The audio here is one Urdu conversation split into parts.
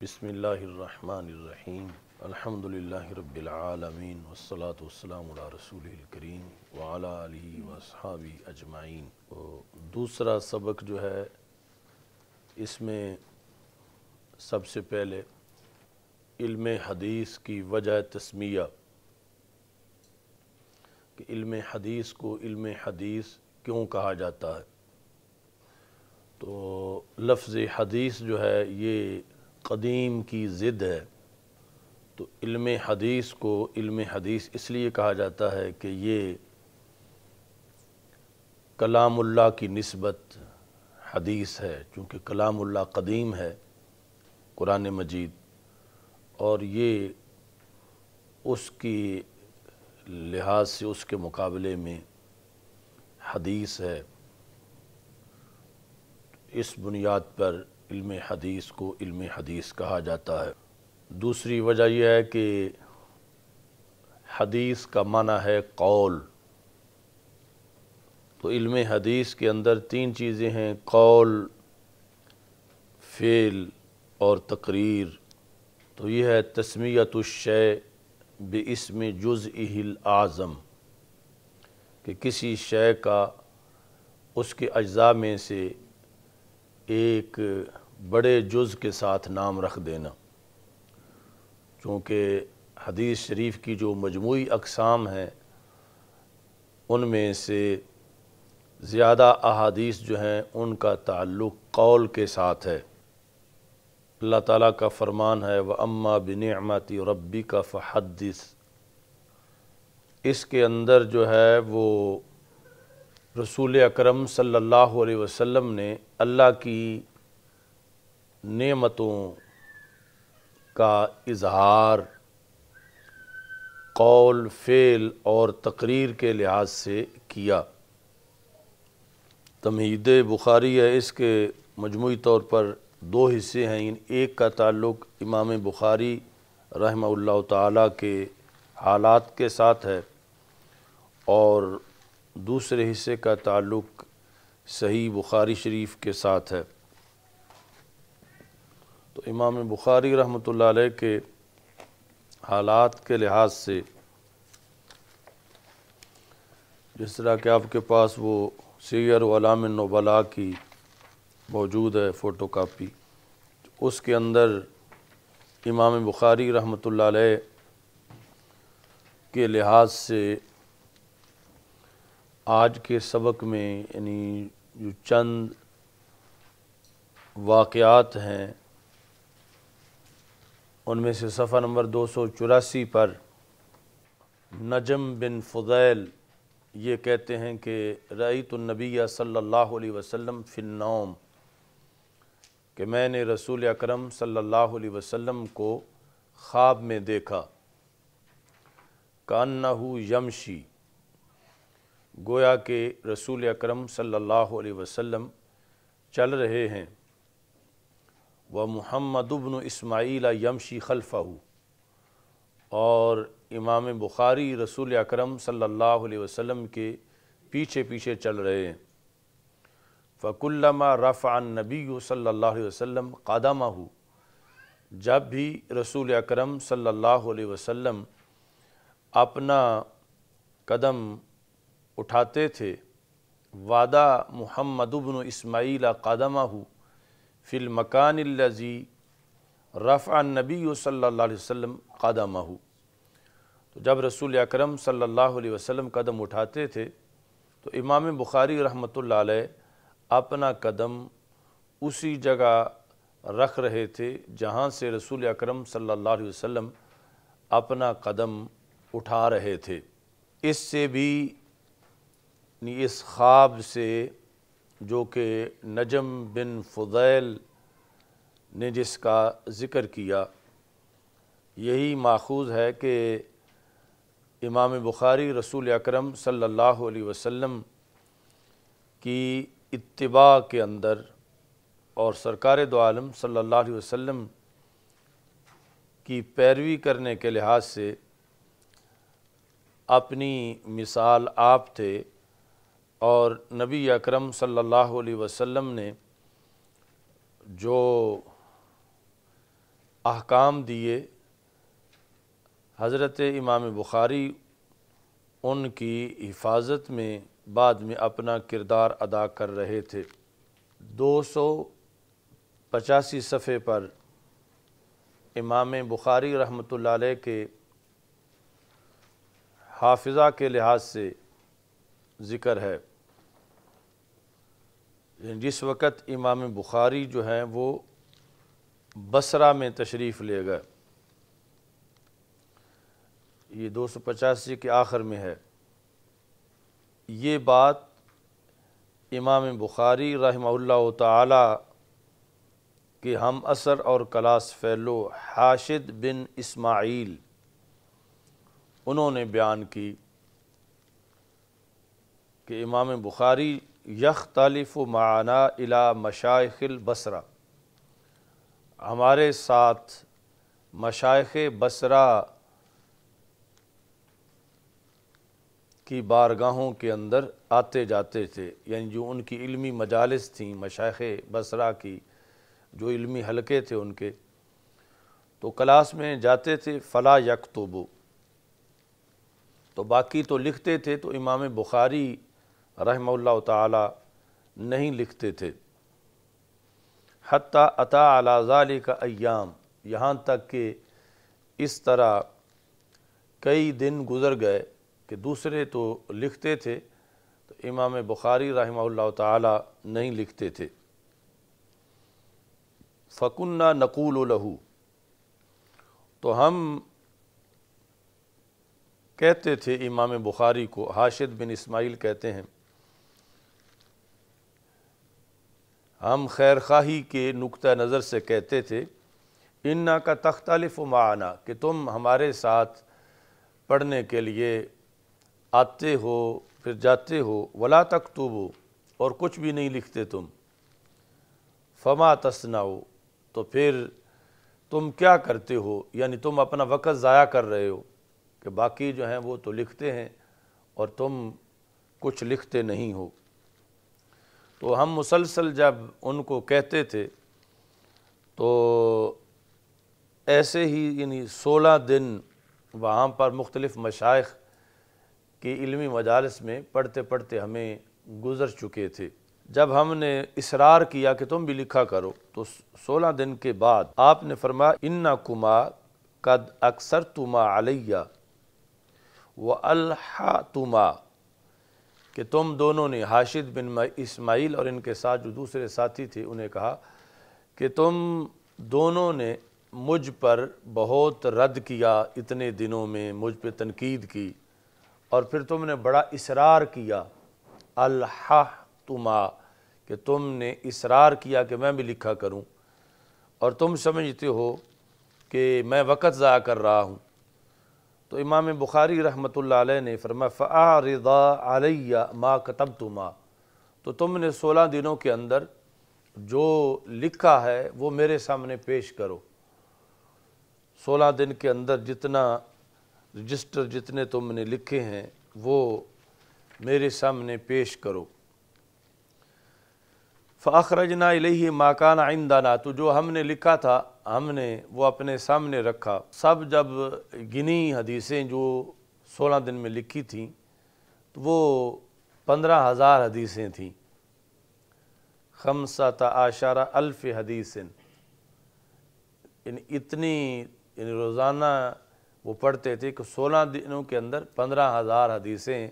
بسم اللہ الرحمن الرحیم الحمدللہ رب العالمین والصلاة والسلام علی رسولہ الکریم وعلی آلہ واصحابہ اجمعین۔ دوسرا سبق جو ہے اس میں سب سے پہلے علم حدیث کی وجہ تسمیہ کہ علم حدیث کو علم حدیث کیوں کہا جاتا ہے۔ تو لفظ حدیث جو ہے یہ قدیم کی ضد ہے، تو علم حدیث کو علم حدیث اس لیے کہا جاتا ہے کہ یہ کلام اللہ کی نسبت حدیث ہے، چونکہ کلام اللہ قدیم ہے قرآن مجید، اور یہ اس کی لحاظ سے اس کے مقابلے میں حدیث ہے۔ اس بنیاد پر علم حدیث کو علم حدیث کہا جاتا ہے۔ دوسری وجہ یہ ہے کہ حدیث کا معنی ہے قول، تو علم حدیث کے اندر تین چیزیں ہیں: قول، فعل اور تقریر۔ تو یہ ہے تسمیۃ الشیء باسم جزئہ الاعظم، کہ کسی شے کا اس کے اجزاء میں سے ایک بڑے جز کے ساتھ نام رکھ دینا۔ چونکہ حدیث شریف کی جو مجموعی اقسام ہیں ان میں سے زیادہ احادیث جو ہیں ان کا تعلق قول کے ساتھ ہے۔ اللہ تعالیٰ کا فرمان ہے وَأَمَّا بِنِعْمَةِ رَبِّكَ فَحَدِّثْ، اس کے اندر جو ہے وہ رسول اکرم صلی اللہ علیہ وسلم نے اللہ کی نعمتوں کا اظہار قول، فعل اور تقریر کے لحاظ سے کیا۔ تمہید بخاری ہے، اس کے مجموعی طور پر دو حصے ہیں۔ ایک کا تعلق امام بخاری رحمہ اللہ تعالیٰ کے حالات کے ساتھ ہے، اور دوسرے حصے کا تعلق صحیح بخاری شریف کے ساتھ ہے۔ تو امام بخاری رحمۃ اللہ علیہ کے حالات کے لحاظ سے، جس طرح کہ آپ کے پاس وہ سیر اعلام النبلاء کی موجود ہے فوٹو کاپی، اس کے اندر امام بخاری رحمۃ اللہ علیہ کے لحاظ سے آج کے سبق میں یعنی جو چند واقعات ہیں ان میں سے صفحہ نمبر 284 پر نجم بن فضیل یہ کہتے ہیں کہ رأیت النبی صلی اللہ علیہ وسلم فی النوم، کہ میں نے رسول اکرم صلی اللہ علیہ وسلم کو خواب میں دیکھا، کأنہ یمشی، گویا کہ رسول اکرم صلی اللہ علیہ وسلم چل رہے ہیں، ومحمد بن اسماعیل یمشی خلفہ، اور امام بخاری رسول اکرم صلی اللہ علیہ وسلم کے پیچھے پیچھے چل رہے ہیں۔ فَكُلَّمَا رَفَعَ النَّبِيُّ صلی اللہ علیہ وسلم قَدَمَهُ، جب بھی رسول اکرم صلی اللہ علیہ وسلم اپنا قدم اٹھاتے تھے، وَعَدَى محمد بن اسماعیل قَدَمَهُ فی المکان الذی رفع النبی صلی اللہ علیہ وسلم قدمہ، تو جب رسول اکرم صلی اللہ علیہ وسلم قدم اٹھاتے تھے تو امام بخاری رحمۃ اللہ علیہ اپنا قدم اسی جگہ رکھ رہے تھے جہاں سے رسول اکرم صلی اللہ علیہ وسلم اپنا قدم اٹھا رہے تھے۔ اس سے بھی اس خواب سے جو کہ نجم بن فضیل نے جس کا ذکر کیا، یہی ماخوذ ہے کہ امام بخاری رسول اکرم صلی اللہ علیہ وسلم کی اتباع کے اندر اور سرکار دو عالم صلی اللہ علیہ وسلم کی پیروی کرنے کے لحاظ سے اپنی مثال آپ تھے، اور نبی اکرم صلی اللہ علیہ وسلم نے جو احکام دیے، حضرت امام بخاری ان کی حفاظت میں بعد میں اپنا کردار ادا کر رہے تھے۔ 285 صفحے پر امام بخاری رحمۃ اللہ علیہ کے حافظہ کے لحاظ سے ذکر ہے، جس وقت امام بخاری جو ہیں وہ بصرہ میں تشریف لے گئے، یہ 285 کے آخر میں ہے۔ یہ بات امام بخاری رحمہ اللہ تعالی کے ہم عصر اور کلاس فیلو حاشد بن اسماعیل انہوں نے بیان کی کہ امام بخاری یختلف معنا الی مشائخ البصرہ، ہمارے ساتھ مشائخ بصرہ کی بارگاہوں کے اندر آتے جاتے تھے، یعنی جو ان کی علمی مجالس تھیں مشائخ بصرہ کی، جو علمی حلقے تھے ان کے، تو کلاس میں جاتے تھے۔ فلا یکتبو، تو باقی تو لکھتے تھے، تو امام بخاری رحمہ اللہ تعالی نہیں لکھتے تھے۔ حتی اتی علی ذالک ایام، یہاں تک کہ اس طرح کئی دن گزر گئے کہ دوسرے تو لکھتے تھے تو امام بخاری رحمہ اللہ تعالی نہیں لکھتے تھے۔ فَكُنَّا نَقُولُ لَهُ، تو ہم کہتے تھے امام بخاری کو، حاشد بن اسماعیل کہتے ہیں، ہم خیر خواہی کے نقطہ نظر سے کہتے تھے، اِنَّكَ تختلف معنا، کہ تم ہمارے ساتھ پڑھنے کے لیے آتے ہو پھر جاتے ہو، ولا تکتبو، اور کچھ بھی نہیں لکھتے تم، فما تصنعو، تو پھر تم کیا کرتے ہو، یعنی تم اپنا وقت ضائع کر رہے ہو کہ باقی جو ہیں وہ تو لکھتے ہیں اور تم کچھ لکھتے نہیں ہو۔ تو ہم مسلسل جب ان کو کہتے تھے تو ایسے ہی یعنی 16 دن وہاں پر مختلف مشائخ کی علمی مجالس میں پڑھتے پڑھتے ہمیں گزر چکے تھے۔ جب ہم نے اصرار کیا کہ تم بھی لکھا کرو تو 16 دن کے بعد آپ نے فرمایا، انکما قد اکثرتما علیہ والحتما، کہ تم دونوں نے، حاشد بن اسماعیل اور ان کے ساتھ جو دوسرے ساتھی تھے، انہیں کہا کہ تم دونوں نے مجھ پر بہت رد کیا، اتنے دنوں میں مجھ پہ تنقید کی، اور پھر تم نے بڑا اصرار کیا، الحتما، کہ تم نے اصرار کیا کہ میں بھی لکھا کروں، اور تم سمجھتے ہو کہ میں وقت ضائع کر رہا ہوں۔ تو امام بخاری رحمۃ اللہ علیہ نے فرمایا، فَأَعْرِضَا عَلَيَّ مَا كَتَبْتُمَا، تو تم نے 16 دنوں کے اندر جو لکھا ہے وہ میرے سامنے پیش کرو۔ 16 دن کے اندر جتنا رجسٹر جتنے تم نے لکھے ہیں وہ میرے سامنے پیش کرو۔ فَأَخْرَجْنَا إِلَيْهِ مَا كَانَ عِنْدَنَا، تو جو ہم نے لکھا تھا ہم نے وہ اپنے سامنے رکھا۔ سب جب گنی حدیثیں جو 16 دن میں لکھی تھیں تو وہ 15,000 حدیثیں تھیں، 15,000 حدیث، اتنی یعنی روزانہ وہ پڑھتے تھے کہ 16 دنوں کے اندر 15,000 حدیثیں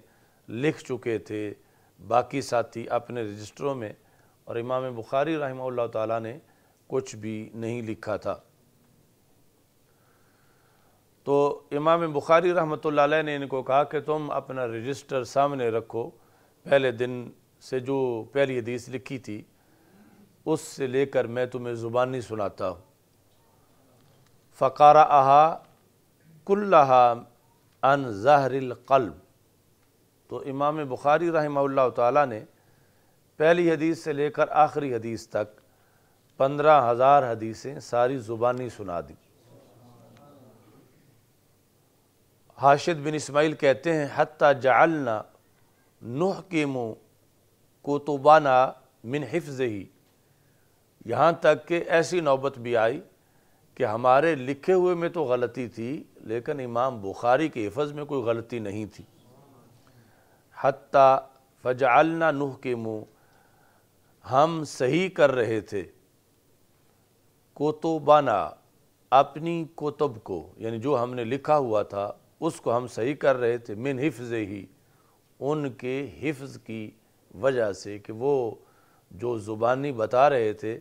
لکھ چکے تھے باقی ساتھی اپنے رجسٹروں میں، اور امام بخاری رحمہ اللہ تعالیٰ نے کچھ بھی نہیں لکھا تھا۔ تو امام بخاری رحمۃ اللہ علیہ نے ان کو کہا کہ تم اپنا رجسٹر سامنے رکھو، پہلے دن سے جو پہلی حدیث لکھی تھی اس سے لے کر میں تمہیں زبانی سناتا ہوں۔ فَقَرَأَهَا كُلَّهَا عَنْ ظَهْرِ الْقَلْبِ، تو امام بخاری رحمہ اللہ تعالیٰ نے پہلی حدیث سے لے کر آخری حدیث تک 15,000 حدیثیں ساری زبانی سنا دی۔ حاشد بن اسماعیل کہتے ہیں، حتی جعلنا نحکم کتبنا من حفظہ، یہاں تک کہ ایسی نوبت بھی آئی کہ ہمارے لکھے ہوئے میں تو غلطی تھی لیکن امام بخاری کے حفظ میں کوئی غلطی نہیں تھی۔ حتیٰ فجعلنا نحکم، ہم صحیح کر رہے تھے، کتبنا، اپنی کتب کو، یعنی جو ہم نے لکھا ہوا تھا اس کو ہم صحیح کر رہے تھے، من حفظ ہی، ان کے حفظ کی وجہ سے، کہ وہ جو زبانی بتا رہے تھے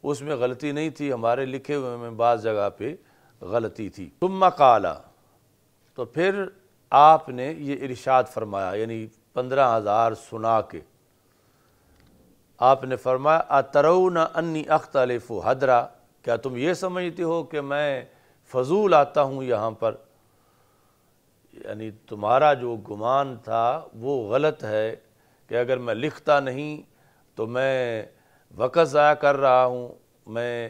اس میں غلطی نہیں تھی، ہمارے لکھے ہوئے میں بعض جگہ پہ غلطی تھی۔ ثم قال، تو پھر آپ نے یہ ارشاد فرمایا، یعنی 15,000 سنا کے آپ نے فرمایا اترون انی اختلف حدرا، کیا تم یہ سمجھتے ہو کہ میں فضول آتا ہوں یہاں پر؟ یعنی تمہارا جو گمان تھا وہ غلط ہے کہ اگر میں لکھتا نہیں تو میں وقت ضائع کر رہا ہوں، میں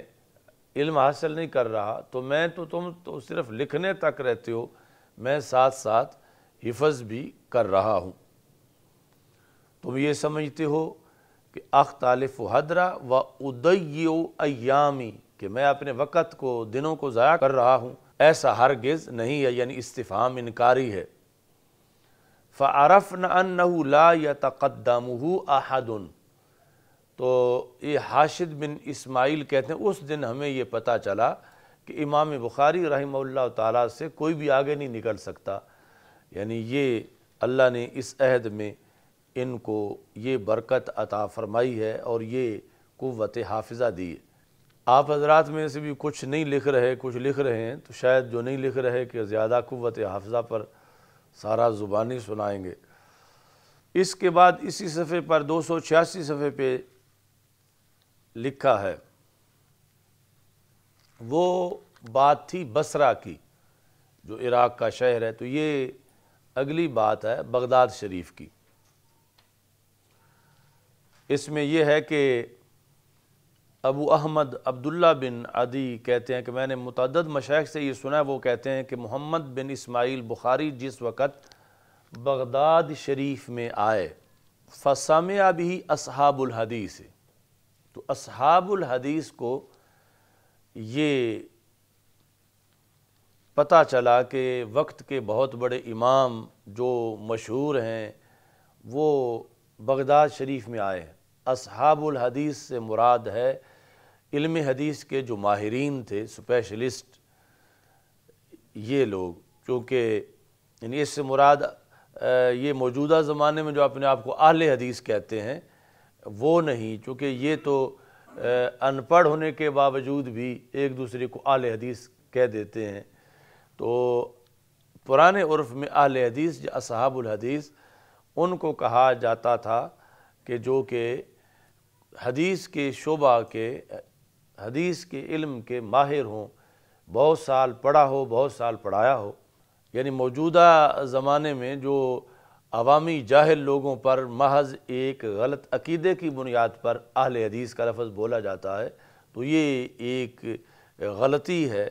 علم حاصل نہیں کر رہا، تو تم تو صرف لکھنے تک رہتے ہو، میں ساتھ ساتھ حفظ بھی کر رہا ہوں۔ تم یہ سمجھتے ہو کہ اختلف حدرا و اضیع ایامی، کہ میں اپنے وقت کو، دنوں کو ضائع کر رہا ہوں، ایسا ہرگز نہیں ہے، یعنی استفہام انکاری ہے۔ فعرفنا انہ لا یتقدمہ احد، تو یہ حاشد بن اسماعیل کہتے ہیں اس دن ہمیں یہ پتہ چلا کہ امام بخاری رحمہ اللہ تعالیٰ سے کوئی بھی آگے نہیں نکل سکتا، یعنی یہ اللہ نے اس عہد میں ان کو یہ برکت عطا فرمائی ہے اور یہ قوت حافظہ دی ہے۔ آپ حضرات میں سے بھی کچھ نہیں لکھ رہے، کچھ لکھ رہے ہیں، تو شاید جو نہیں لکھ رہے کہ زیادہ قوت حافظہ پر سارا زبانی سنائیں گے۔ اس کے بعد اسی صفحے پر 286 صفحے پہ لکھا ہے، وہ بات تھی بصرہ کی جو عراق کا شہر ہے، تو یہ اگلی بات ہے بغداد شریف کی۔ اس میں یہ ہے کہ ابو احمد عبداللہ بن عدی کہتے ہیں کہ میں نے متعدد مشائخ سے یہ سنا ہے، وہ کہتے ہیں کہ محمد بن اسماعیل بخاری جس وقت بغداد شریف میں آئے، فسمع به اصحاب الحدیث، تو اصحاب الحدیث کو یہ پتہ چلا کہ وقت کے بہت بڑے امام جو مشہور ہیں وہ بغداد شریف میں آئے ہیں۔ اصحاب الحدیث سے مراد ہے علم حدیث کے جو ماہرین تھے، اسپیشلسٹ، یہ لوگ، چونکہ یعنی اس سے مراد یہ موجودہ زمانے میں جو اپنے آپ کو اہل حدیث کہتے ہیں وہ نہیں، چونکہ یہ تو ان پڑھ ہونے کے باوجود بھی ایک دوسرے کو اہل حدیث کہہ دیتے ہیں۔ تو پرانے عرف میں اہل حدیث یا اصحاب الحدیث ان کو کہا جاتا تھا کہ جو کہ حدیث کے شعبہ کے، حدیث کے علم کے ماہر ہوں، بہت سال پڑھا ہو، بہت سال پڑھایا ہو۔ یعنی موجودہ زمانے میں جو عوامی جاہل لوگوں پر محض ایک غلط عقیدے کی بنیاد پر اہل حدیث کا لفظ بولا جاتا ہے، تو یہ ایک غلطی ہے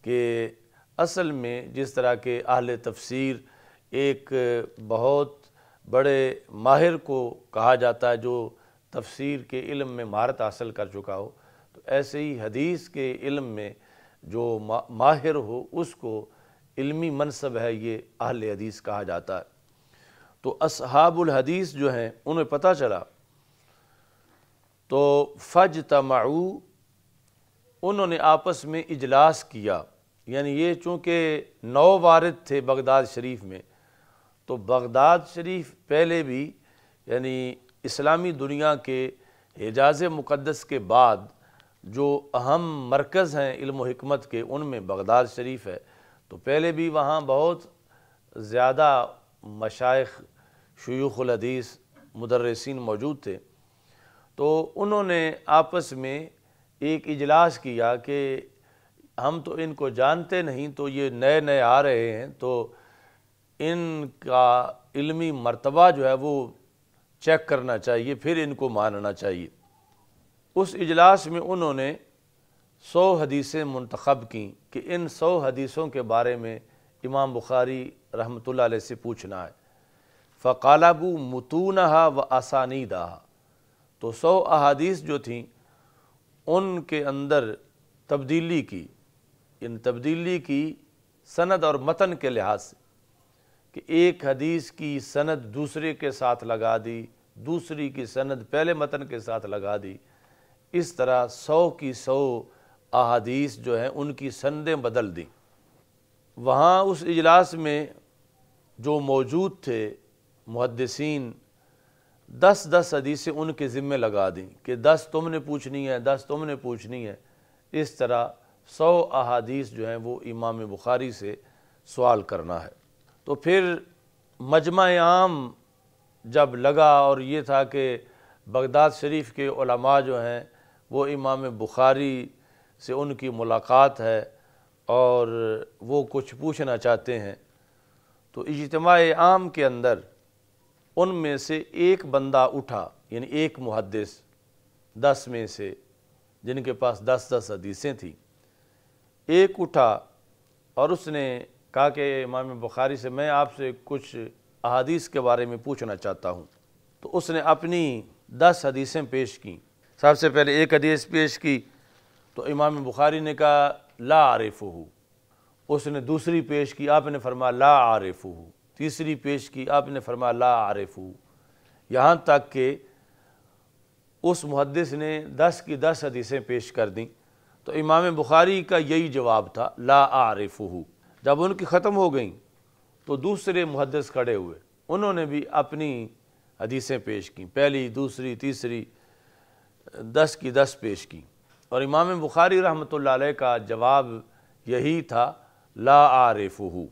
کہ اصل میں جس طرح کہ اہل تفسیر ایک بہت بڑے ماہر کو کہا جاتا ہے جو تفسیر کے علم میں مہارت حاصل کر چکا ہو، تو ایسے ہی حدیث کے علم میں جو ماہر ہو اس کو علمی منصب ہے، یہ اہل حدیث کہا جاتا ہے۔ تو اصحاب الحدیث جو ہیں انہیں پتہ چلا تو فاجتمعوا، انہوں نے آپس میں اجلاس کیا، یعنی یہ چونکہ نو وارد تھے بغداد شریف میں، تو بغداد شریف پہلے بھی یعنی اسلامی دنیا کے حجاز مقدس کے بعد جو اہم مرکز ہیں علم و حکمت کے، ان میں بغداد شریف ہے، تو پہلے بھی وہاں بہت زیادہ مشائخ، شیوخ الحدیث، مدرسین موجود تھے۔ تو انہوں نے آپس میں ایک اجلاس کیا کہ ہم تو ان کو جانتے نہیں، تو یہ نئے نئے آ رہے ہیں، تو ان کا علمی مرتبہ جو ہے وہ چیک کرنا چاہیے، پھر ان کو ماننا چاہیے۔ اس اجلاس میں انہوں نے 100 حدیثیں منتخب کیں کہ ان 100 حدیثوں کے بارے میں امام بخاری رحمۃ اللہ علیہ سے پوچھنا ہے۔ فقالبوا متونها واسانیدها، تو 100 احادیث جو تھیں ان کے اندر تبدیلی کی، ان تبدیلی کی سند اور متن کے لحاظ سے کہ ایک حدیث کی سند دوسرے کے ساتھ لگا دی، دوسری کی سند پہلے متن کے ساتھ لگا دی، اس طرح 100 کی 100 احادیث جو ہیں ان کی سندیں بدل دیں۔ وہاں اس اجلاس میں جو موجود تھے محدثین 10 حدیثیں ان کے ذمہ لگا دیں کہ 10 تم نے پوچھنی ہے، 10 تم نے پوچھنی ہے۔ اس طرح 100 احادیث جو ہیں وہ امام بخاری سے سوال کرنا ہے۔ تو پھر مجمع عام جب لگا اور یہ تھا کہ بغداد شریف کے علماء جو ہیں وہ امام بخاری سے ان کی ملاقات ہے اور وہ کچھ پوچھنا چاہتے ہیں، تو اجتماع عام کے اندر ان میں سے ایک بندہ اٹھا، یعنی ایک محدث 10 میں سے جن کے پاس 10 حدیثیں تھیں، ایک اٹھا اور اس نے کہا کہ امام بخاری سے میں آپ سے کچھ احادیث کے بارے میں پوچھنا چاہتا ہوں۔ تو اس نے اپنی 10 حدیثیں پیش کیں۔ سب سے پہلے ایک حدیث پیش کی تو امام بخاری نے کہا لا اعرفہ، اس نے دوسری پیش کی، آپ نے فرمایا لا اعرفہ، تیسری پیش کی، آپ نے فرمایا لا اعرفہ، یہاں تک کہ اس محدث نے 10 کی 10 حدیثیں پیش کر دیں۔ تو امام بخاری کا یہی جواب تھا لا اعرفہ۔ جب ان کی ختم ہو گئیں تو دوسرے محدث کھڑے ہوئے، انہوں نے بھی اپنی حدیثیں پیش کیں، پہلی، دوسری، تیسری، 10 کی 10 پیش کی، اور امام بخاری رحمۃ اللہ علیہ کا جواب یہی تھا لا اعرفہ۔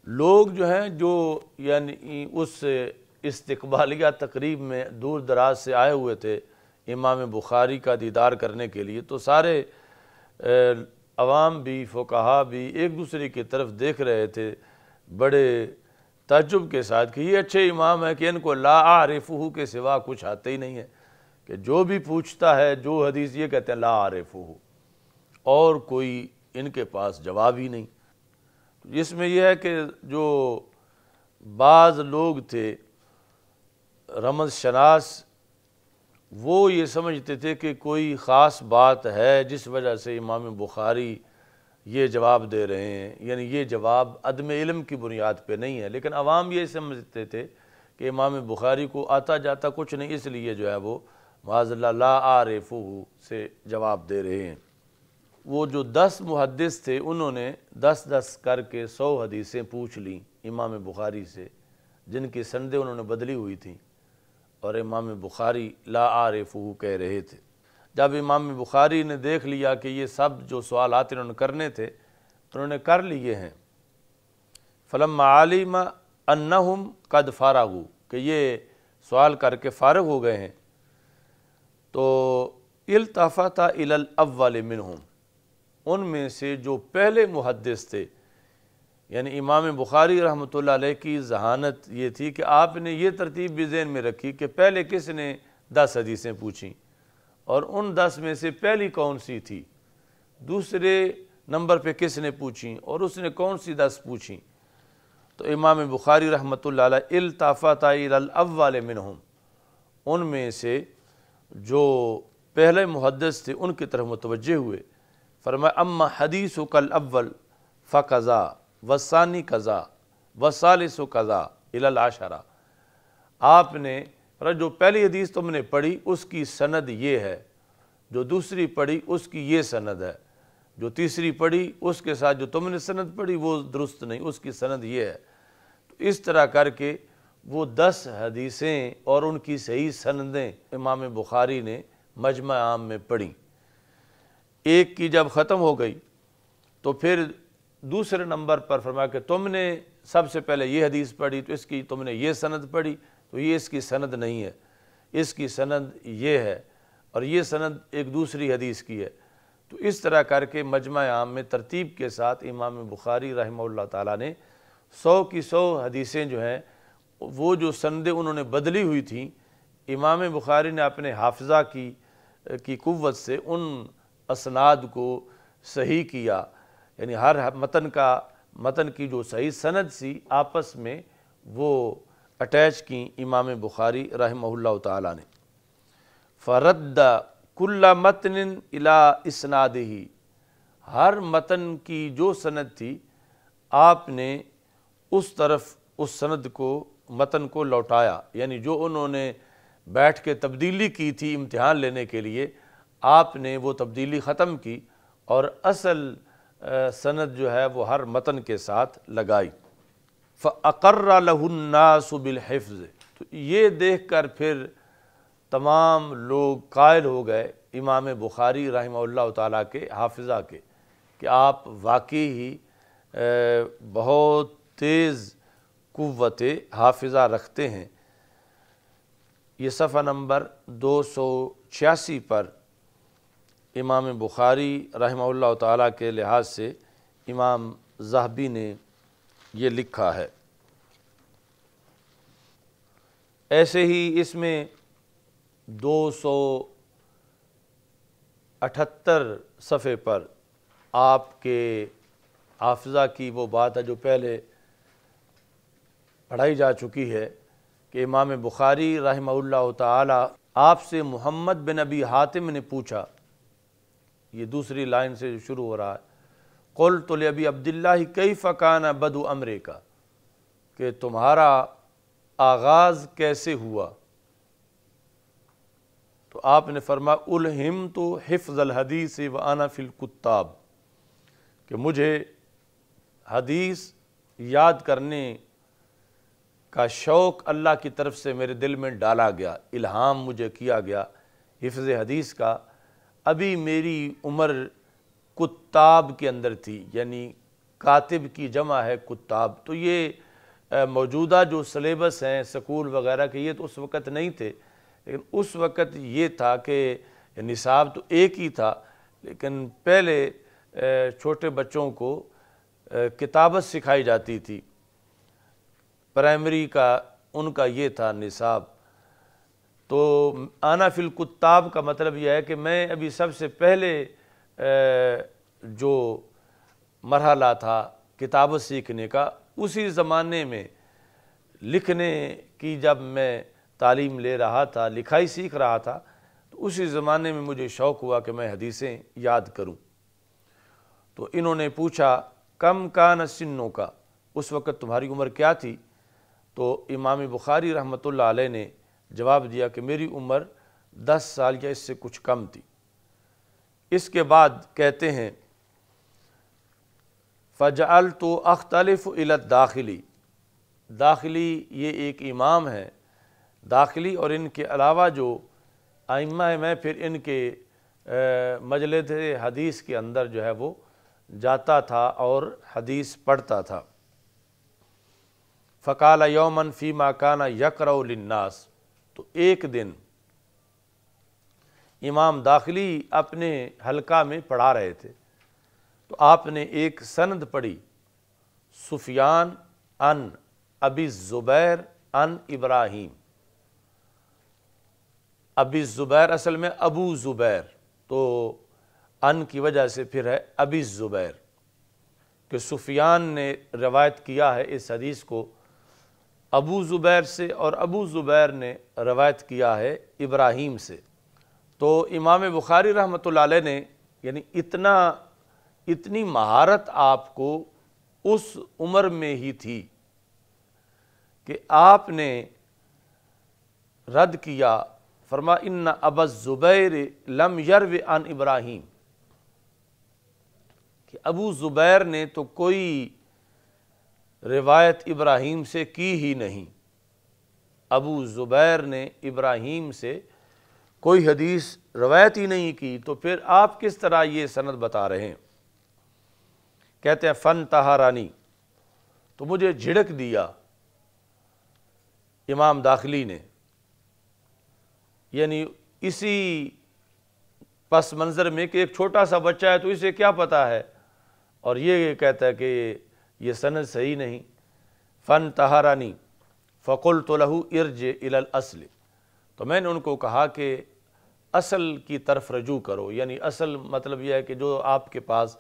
لوگ جو ہیں جو یعنی اس استقبالیہ تقریب میں دور دراز سے آئے ہوئے تھے امام بخاری کا دیدار کرنے کے لیے، تو سارے عوام بھی، فقہا بھی ایک دوسرے کی طرف دیکھ رہے تھے بڑے تعجب کے ساتھ کہ یہ اچھے امام ہیں کہ ان کو لا اعرفہ کے سوا کچھ آتے ہی نہیں ہے، کہ جو بھی پوچھتا ہے جو حدیث یہ کہتے ہیں لا اعرفہ، اور کوئی ان کے پاس جواب ہی نہیں۔ اس میں یہ ہے کہ جو بعض لوگ تھے رمز شناس، وہ یہ سمجھتے تھے کہ کوئی خاص بات ہے جس وجہ سے امام بخاری یہ جواب دے رہے ہیں، یعنی یہ جواب عدم علم کی بنیاد پہ نہیں ہے، لیکن عوام یہ سمجھتے تھے کہ امام بخاری کو آتا جاتا کچھ نہیں، اس لیے جو ہے وہ معاذ اللہ لا اعرفہ سے جواب دے رہے ہیں۔ وہ جو 10 محدث تھے انہوں نے 10 کر کے 100 حدیثیں پوچھ لیں امام بخاری سے، جن کی سندیں انہوں نے بدلی ہوئی تھیں، اور امام بخاری لا اعرفہ کہہ رہے تھے۔ جب امام بخاری نے دیکھ لیا کہ یہ سب جو سوالات انہوں نے کرنے تھے تو انہوں نے کر لیے ہیں، فلما علم انہم قد فارغوا، کہ یہ سوال کر کے فارغ ہو گئے ہیں، تو التفت الی الاول منہم، ان میں سے جو پہلے محدث تھے، یعنی امام بخاری رحمۃ اللہ علیہ کی ذہانت یہ تھی کہ آپ نے یہ ترتیب بھی ذہن میں رکھی کہ پہلے کس نے 10 حدیثیں پوچھیں، اور ان 10 میں سے پہلی کون سی تھی، دوسرے نمبر پہ کس نے پوچھیں، اور اس نے کون سی 10 پوچھیں۔ تو امام بخاری رحمۃ اللہ علیہ التفت الی الاول منہم، ان میں سے جو پہلے محدث تھے ان کی طرف متوجہ ہوئے، فرمایا اما حدیثک الاول فقضا والثانی قضا والثالث قضا الی العشرہ، آپ نے جو پہلی حدیث تم نے پڑھی اس کی سند یہ ہے، جو دوسری پڑھی اس کی یہ سند ہے، جو تیسری پڑھی اس کے ساتھ جو تم نے سند پڑھی وہ درست نہیں، اس کی سند یہ ہے۔ تو اس طرح کر کے وہ 10 حدیثیں اور ان کی صحیح سندیں امام بخاری نے مجمع عام میں پڑھیں۔ ایک کی جب ختم ہو گئی تو پھر دوسرے نمبر پر فرمایا کہ تم نے سب سے پہلے یہ حدیث پڑھی تو اس کی تم نے یہ سند پڑھی، تو یہ اس کی سند نہیں ہے، اس کی سند یہ ہے، اور یہ سند ایک دوسری حدیث کی ہے۔ تو اس طرح کر کے مجمع عام میں ترتیب کے ساتھ امام بخاری رحمہ اللہ تعالیٰ نے 100 کی 100 حدیثیں جو ہیں وہ جو سندیں انہوں نے بدلی ہوئی تھیں، امام بخاری نے اپنے حافظہ کی قوت سے ان اسناد کو صحیح کیا، یعنی ہر متن کی جو صحیح سند سی آپس میں وہ اٹیچ کی امام بخاری رحمہ اللہ تعالیٰ نے۔ فرد کل متن الی اسنادہ، ہر متن کی جو سند تھی آپ نے اس طرف اس سند کو متن کو لوٹایا، یعنی جو انہوں نے بیٹھ کے تبدیلی کی تھی امتحان لینے کے لیے، آپ نے وہ تبدیلی ختم کی اور اصل سند جو ہے وہ ہر متن کے ساتھ لگائی۔ فَأَقَرَّ لَهُ النَّاسُ بِالْحِفْظِ، تو یہ دیکھ کر پھر تمام لوگ قائل ہو گئے امام بخاری رحمہ اللہ تعالیٰ کے حافظہ کے کہ آپ واقعی ہی بہت تیز قوت حافظہ رکھتے ہیں۔ یہ صفحہ نمبر 286 پر امام بخاری رحمہ اللہ تعالیٰ کے لحاظ سے امام ذہبی نے یہ لکھا ہے۔ ایسے ہی اس میں 278 صفحے پر آپ کے حافظہ کی وہ بات ہے جو پہلے پڑھائی جا چکی ہے کہ امام بخاری رحمہ اللہ تعالی آپ سے محمد بن ابی حاتم نے پوچھا، یہ دوسری لائن سے شروع ہو رہا ہے، قلت لابی عبداللہ کیف کان بدء امرک، کہ تمہارا آغاز کیسے ہوا؟ تو آپ نے فرمایا الہمت حفظ الحدیث وانا فی الکتاب، کہ مجھے حدیث یاد کرنے کا شوق اللہ کی طرف سے میرے دل میں ڈالا گیا، الہام مجھے کیا گیا حفظ حدیث کا۔ ابھی میری عمر کتاب کے اندر تھی، یعنی کاتب کی جمع ہے کتاب، تو یہ موجودہ جو سلیبس ہیں سکول وغیرہ کے یہ تو اس وقت نہیں تھے، لیکن اس وقت یہ تھا کہ نصاب تو ایک ہی تھا، لیکن پہلے چھوٹے بچوں کو کتابت سکھائی جاتی تھی، پرائمری کا ان کا یہ تھا نصاب۔ تو آنا فی الکتاب کا مطلب یہ ہے کہ میں ابھی سب سے پہلے جو مرحلہ تھا کتابت سیکھنے کا، اسی زمانے میں لکھنے کی جب میں تعلیم لے رہا تھا، لکھائی سیکھ رہا تھا، تو اسی زمانے میں مجھے شوق ہوا کہ میں حدیثیں یاد کروں۔ تو انہوں نے پوچھا کم کان سنوں کا، اس وقت تمہاری عمر کیا تھی؟ تو امام بخاری رحمۃ اللہ علیہ نے جواب دیا کہ میری عمر 10 سال یا اس سے کچھ کم تھی۔ اس کے بعد کہتے ہیں فَجَعَلْتُ أَخْتَلِفُ إِلَى الدَّاخِلِ، داخلی یہ ایک امام ہے، داخلی اور ان کے علاوہ جو ائمہ ہیں، میں پھر ان کے مجلس حدیث کے اندر جو ہے وہ جاتا تھا اور حدیث پڑھتا تھا۔ فَقَالَ يَوْمًا فِيمَا كَانَ يَقْرَأُ لِلنَّاسِ، تو ایک دن امام داخلی اپنے حلقہ میں پڑھا رہے تھے، تو آپ نے ایک سند پڑھی، سفیان عن ابی الزبیر عن ابراہیم۔ ابی الزبیر اصل میں ابو زبیر، تو ان کی وجہ سے پھر ہے ابی الزبیر، کہ سفیان نے روایت کیا ہے اس حدیث کو ابو زبیر سے، اور ابو زبیر نے روایت کیا ہے ابراہیم سے۔ تو امام بخاری رحمۃ اللہ علیہ نے یعنی اتنی مہارت آپ کو اس عمر میں ہی تھی کہ آپ نے رد کیا، فرما ان ابا الزبیر لم یرو عن ابراہیم، کہ ابو زبیر نے تو کوئی روایت ابراہیم سے کی ہی نہیں، ابو زبیر نے ابراہیم سے کوئی حدیث روایت ہی نہیں کی، تو پھر آپ کس طرح یہ سند بتا رہے ہیں؟ کہتے ہیں فن تہارانی، تو مجھے جھڑک دیا امام داخلی نے، یعنی اسی پس منظر میں کہ ایک چھوٹا سا بچہ ہے تو اسے کیا پتا ہے، اور یہ کہتا ہے کہ یہ سند صحیح نہیں۔ فن تہارانی فقلت له ارجع الى الاصل، تو میں نے ان کو کہا کہ اصل کی طرف رجوع کرو، یعنی اصل مطلب یہ ہے کہ جو آپ کے پاس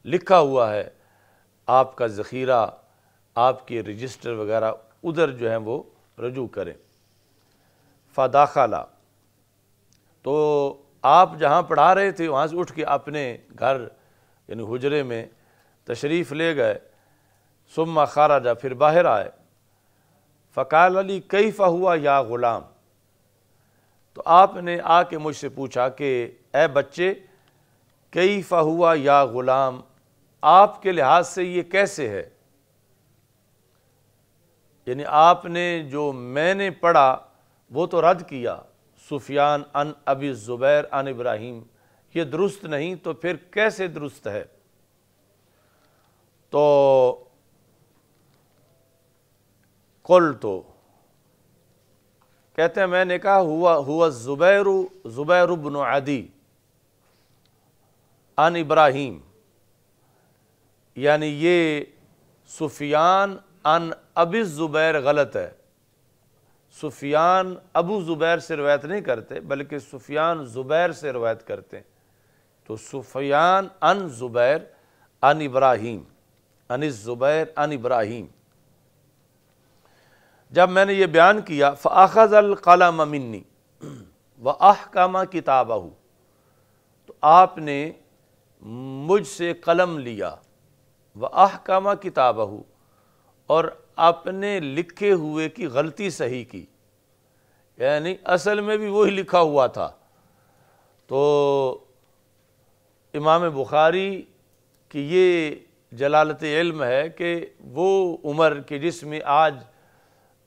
لکھا ہوا ہے، آپ کا ذخیرہ، آپ کے رجسٹر وغیرہ، ادھر جو ہیں وہ رجوع کریں۔ فداخلہ، تو آپ جہاں پڑھا رہے تھے وہاں سے اٹھ کے اپنے گھر یعنی حجرے میں تشریف لے گئے، ثم خرج، پھر باہر آئے، فقال علی کیف ہوا یا غلام، تو آپ نے آ کے مجھ سے پوچھا کہ اے بچے، کیف ہوا یا غلام، آپ کے لحاظ سے یہ کیسے ہے؟ یعنی آپ نے جو میں نے پڑھا وہ تو رد کیا، سفیان عن ابی الزبیر عن ابراہیم، یہ درست نہیں، تو پھر کیسے درست ہے؟ تو قلت، کہتے ہیں میں نے کہا ہوا زبیر بن عدی عن ابراہیم، یعنی یہ سفیان عن ابی الزبیر غلط ہے، سفیان ابو زبیر سے روایت نہیں کرتے بلکہ سفیان زبیر سے روایت کرتے ہیں، تو سفیان عن زبیر عن ابراہیم، عن الزبیر عن ابراہیم۔ جب میں نے یہ بیان کیا، فأخذ القلم منی وأحکم کتابہ، تو آپ نے مجھ سے قلم لیا، وأحکم کتابہ، اور اپنے لکھے ہوئے کی غلطی صحیح کی، یعنی اصل میں بھی وہی لکھا ہوا تھا۔ تو امام بخاری کی یہ جلالت علم ہے کہ وہ عمر کہ جس میں آج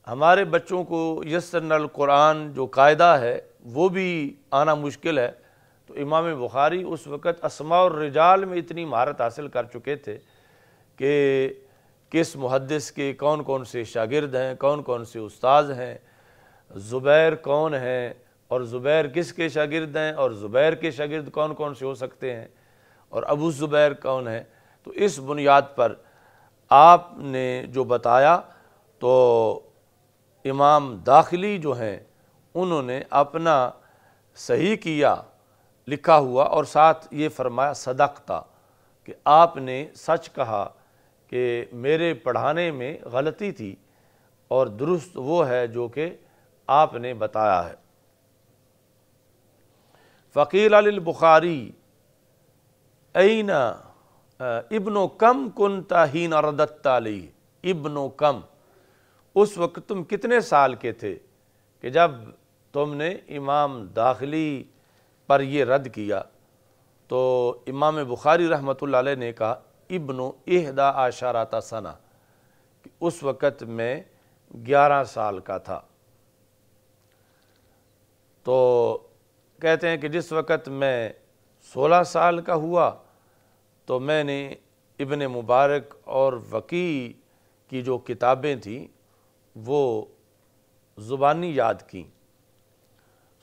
ہمارے بچوں کو یسرنا القرآن جو قاعدہ ہے وہ بھی آنا مشکل ہے، تو امام بخاری اس وقت اسماء الرجال میں اتنی مہارت حاصل کر چکے تھے کہ کس محدث کے کون کون سے شاگرد ہیں، کون کون سے استاذ ہیں، زبیر کون ہیں، اور زبیر کس کے شاگرد ہیں، اور زبیر کے شاگرد کون کون سے ہو سکتے ہیں، اور ابو زبیر کون ہے۔ تو اس بنیاد پر آپ نے جو بتایا، تو امام داخلی جو ہیں انہوں نے اپنا صحیح کیا لکھا ہوا، اور ساتھ یہ فرمایا صدقتا، کہ آپ نے سچ کہا کہ میرے پڑھانے میں غلطی تھی اور درست وہ ہے جو کہ آپ نے بتایا ہے۔ فقیل للبخاری این ابن کم کنت حین رددت علیہ، ابن کم، اس وقت تم کتنے سال کے تھے کہ جب تم نے امام داخلی پر یہ رد کیا؟ تو امام بخاری رحمۃ اللہ علیہ نے کہا ابن 11 سنہ، کہ اس وقت میں 11 سال کا تھا۔ تو کہتے ہیں کہ جس وقت میں 16 سال کا ہوا تو میں نے ابن مبارک اور وقی کی جو کتابیں تھیں وہ زبانی یاد کیں۔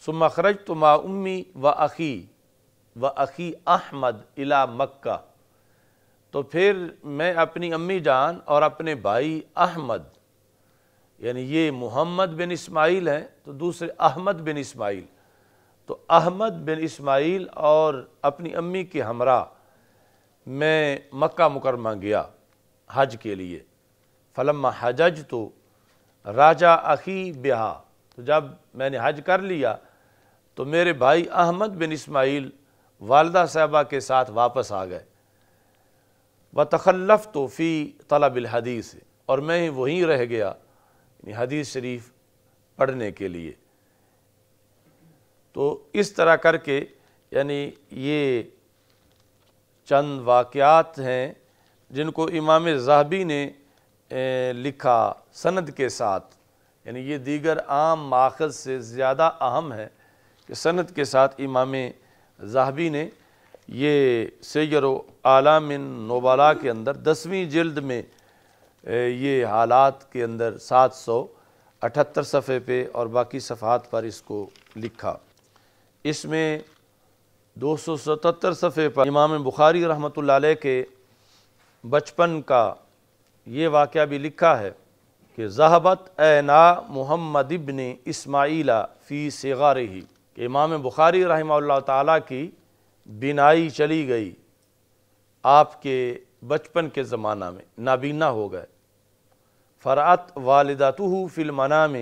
ثم خرجت مع امی و اخی احمد الی مکہ، تو پھر میں اپنی امی جان اور اپنے بھائی احمد، یعنی یہ محمد بن اسماعیل ہیں تو دوسرے احمد بن اسماعیل، تو احمد بن اسماعیل اور اپنی امی کے ہمراہ میں مکہ مکرمہ گیا حج کے لیے۔ فلما حججت راجع اخی بہا، تو جب میں نے حج کر لیا تو میرے بھائی احمد بن اسماعیل والدہ صاحبہ کے ساتھ واپس آ گئے۔ وتخلفت فی طلب الحدیث، اور میں وہیں رہ گیا یعنی حدیث شریف پڑھنے کے لیے۔ تو اس طرح کر کے یعنی یہ چند واقعات ہیں جن کو امام ذہبی نے لکھا سند کے ساتھ، یعنی یہ دیگر عام ماخذ سے زیادہ اہم ہے کہ سند کے ساتھ امام ذہبی نے یہ سیر و اعلام النبلاء کے اندر 10ویں جلد میں یہ حالات کے اندر 778 صفحے پہ اور باقی صفحات پر اس کو لکھا۔ اس میں 277 صفحے پر امام بخاری رحمۃ اللہ علیہ کے بچپن کا یہ واقعہ بھی لکھا ہے کہ ذہبت عینا محمد ابن اسماعیل فی صغارہ، کہ امام بخاری رحمہ اللہ تعالیٰ کی بینائی چلی گئی آپ کے بچپن کے زمانہ میں، نابینا ہو گئے۔ فرأت والدتہ فی المنام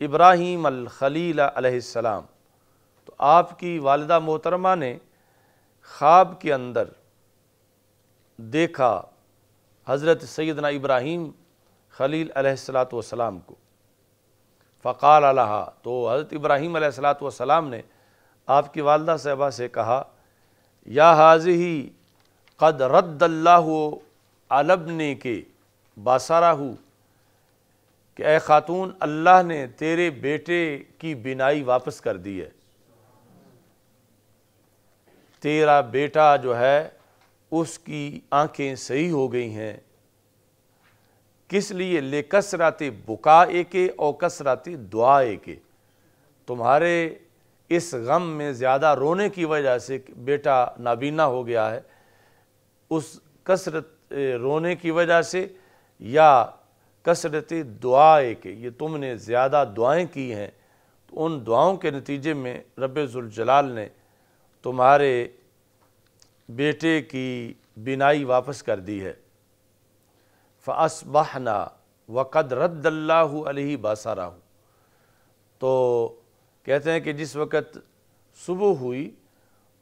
ابراہیم الخلیل علیہ السلام، تو آپ کی والدہ محترمہ نے خواب کے اندر دیکھا حضرت سیدنا ابراہیم خلیل علیہ السلام کو، فقال لہا، تو حضرت ابراہیم علیہ السلام نے آپ کی والدہ صاحبہ سے کہا، یا حاضی قد رد اللہ علی ابنک بصرہ، کہ اے خاتون اللہ نے تیرے بیٹے کی بینائی واپس کر دی ہے، تیرا بیٹا جو ہے اس کی آنکھیں صحیح ہو گئی ہیں۔ کس لیے؟ لکثرت بکائے کے اور کثرت دعائے کے، تمہارے اس غم میں زیادہ رونے کی وجہ سے بیٹا نابینا ہو گیا ہے، اس کثرت رونے کی وجہ سے یا کثرت دعائے کے، یہ تم نے زیادہ دعائیں کی ہیں، تو ان دعاؤں کے نتیجے میں رب ذوالجلال نے تمہارے بیٹے کی بینائی واپس کر دی ہے۔ فَأَصْبَحْنَا وَقَدْ رَدَّ اللَّهُ عَلَيْهِ بَصَرَهُ، تو کہتے ہیں کہ جس وقت صبح ہوئی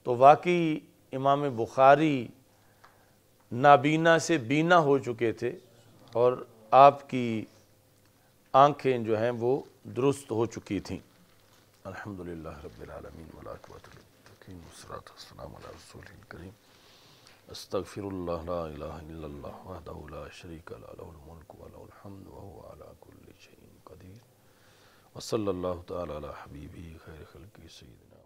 تو واقعی امام بخاری نابینا سے بینا ہو چکے تھے اور آپ کی آنکھیں جو ہیں وہ درست ہو چکی تھیں۔ الحمدللہ رب العالمین والعاقبۃ للمتقین والصلاۃ والسلام علی رسول کریم۔ استغفر اللہ لا الہ الا اللہ وحدہ لا شریک لہ لہ الملک و لہ الحمد وہو علی کل شیء قدیر، وصلی اللہ تعالی علی حبیبہ خیر خلقہ سیدنا